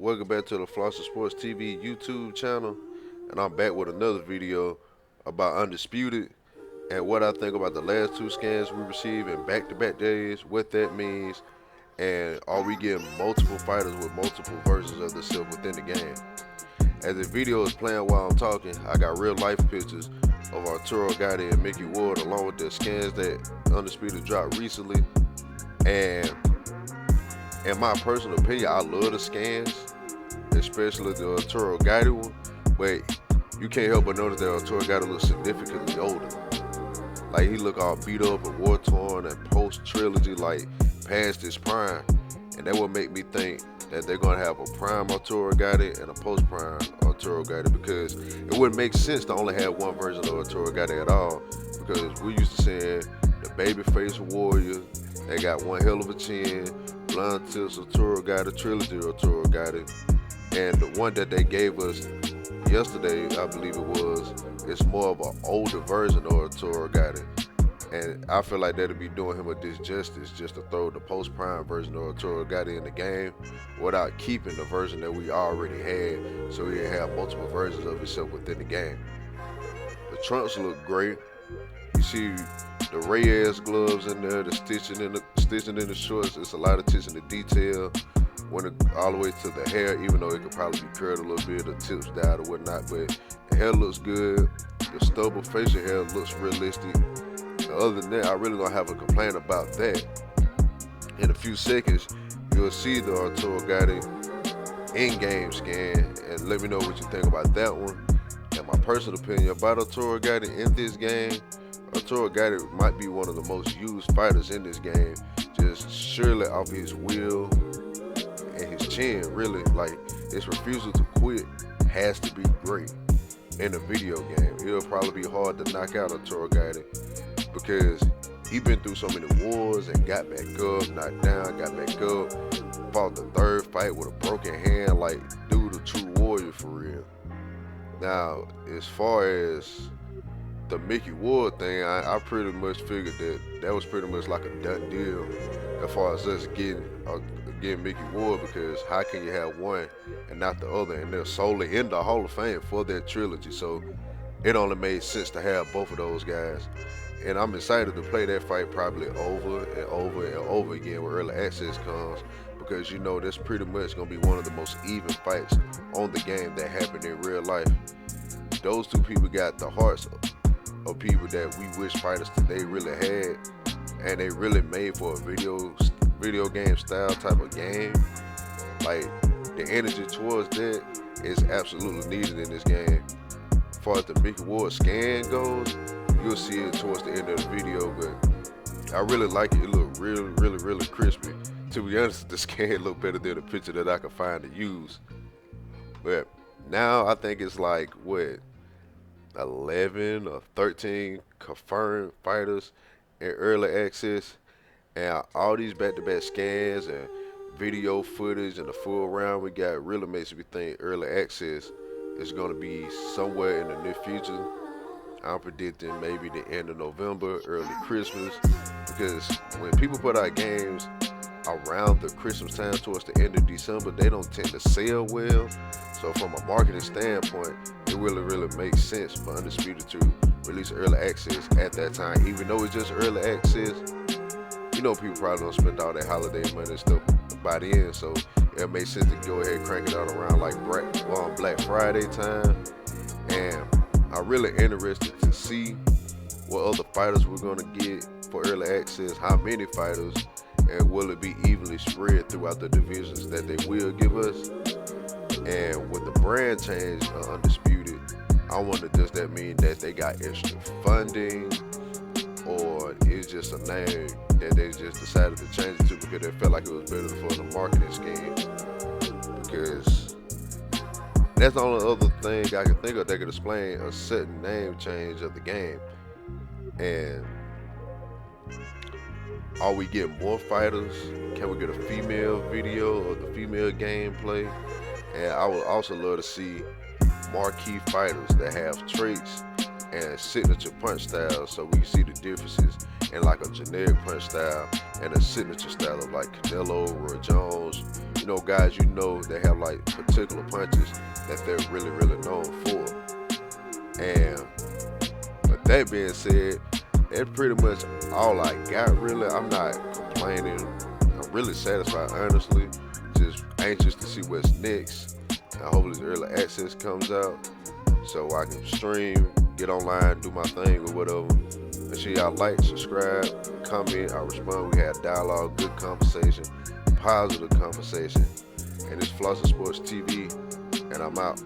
Welcome back to the Flosser Sports TV YouTube channel, and I'm back with another video about Undisputed and what I think about the last two scans we received in back-to-back days, what that means, and are we getting multiple fighters with multiple versions of themselves within the game. As the video is playing while I'm talking, I got real life pictures of Arturo Gotti and Mickey Ward along with the scans that Undisputed dropped recently, and in my personal opinion, I love the scans, especially the Arturo Gotti one, but you can't help but notice that Arturo Gotti looks significantly older. Like, he look all beat up and war torn and post-trilogy, like past his prime. And that would make me think that they're gonna have a prime Arturo Gotti and a post-prime Arturo Gotti, because it wouldn't make sense to only have one version of Arturo Gotti at all, because we used to seeing the babyface warrior, they got one hell of a chin, blonde tips Arturo Gotti, trilogy Arturo Gotti, and the one that they gave us yesterday, I believe it was, it's more of an older version of Arturo Gotti. And I feel like that'd be doing him a disjustice just to throw the post-prime version of Arturo Gotti in the game without keeping the version that we already had, so he didn't have multiple versions of himself within the game. The trunks look great. You see the Reyes gloves in there, the stitching in the shorts. It's a lot of attention to detail. Went all the way to the hair, even though it could probably be curled a little bit, the tips down or whatnot. But the hair looks good. The stubble facial hair looks realistic. Other than that, I really don't have a complaint about that. In a few seconds, you'll see the Arturo Gotti in-game scan, and let me know what you think about that one. And my personal opinion about Arturo Gotti in this game, Arturo Gotti might be one of the most used fighters in this game, just surely off his will and his chin, really. Like, his refusal to quit has to be great in a video game. It'll probably be hard to knock out Arturo Gotti, because he been through so many wars and got back up, knocked down, got back up, fought the third fight with a broken hand. Like, dude, a true warrior for real. Now, as far as the Mickey Ward thing, I pretty much figured that was pretty much like a done deal as far as us getting Mickey Ward, because how can you have one and not the other? And they're solely in the Hall of Fame for that trilogy, so it only made sense to have both of those guys. And I'm excited to play that fight probably over and over and over again when early access comes, because you know that's pretty much going to be one of the most even fights on the game that happened in real life. Those two people got the hearts of people that we wish fighters today really had, and they really made for a video game style type of game. Like, the energy towards that is absolutely needed in this game. As far as the Mickey Ward scan goes, you'll see it towards the end of the video, but I really like it. It look really crispy. To be honest, the scan look better than the picture that I could find to use. But now I think it's like, what, 11 or 13 confirmed fighters in early access, and all these back-to-back scans and video footage and the full round we got really makes me think early access is going to be somewhere in the near future. I'm predicting maybe the end of November, early Christmas, because when people put out games around the Christmas time towards the end of December, they don't tend to sell well. So from a marketing standpoint, it really makes sense for Undisputed to release early access at that time. Even though it's just early access, you know people probably don't spend all that holiday money and stuff by the end, so it makes sense to go ahead and crank it out around like Black Friday time. And I'm really interested to see what other fighters we're going to get for early access, how many fighters, and will it be evenly spread throughout the divisions that they will give us. And with the brand change of Undisputed, I wonder, does that mean that they got extra funding, or it's just a name that they just decided to change it to because they felt like it was better for the marketing scheme? Because that's the only other thing I can think of that could explain a sudden name change of the game. And are we getting more fighters? Can we get a female video of the female gameplay? And I would also love to see marquee fighters that have traits and signature punch styles, so we can see the differences in like a generic punch style and a signature style of like Canelo, Roy Jones, guys they have like particular punches that they're really, really known for. And with that being said, that's pretty much all I got really. I'm not complaining. I'm really satisfied, honestly. Just anxious to see what's next. And hopefully this early access comes out so I can stream, get online, do my thing or whatever. Make sure y'all like, subscribe, comment. I respond. We had dialogue, good conversation, positive conversation. And it's Flossin Sports TV, and I'm out.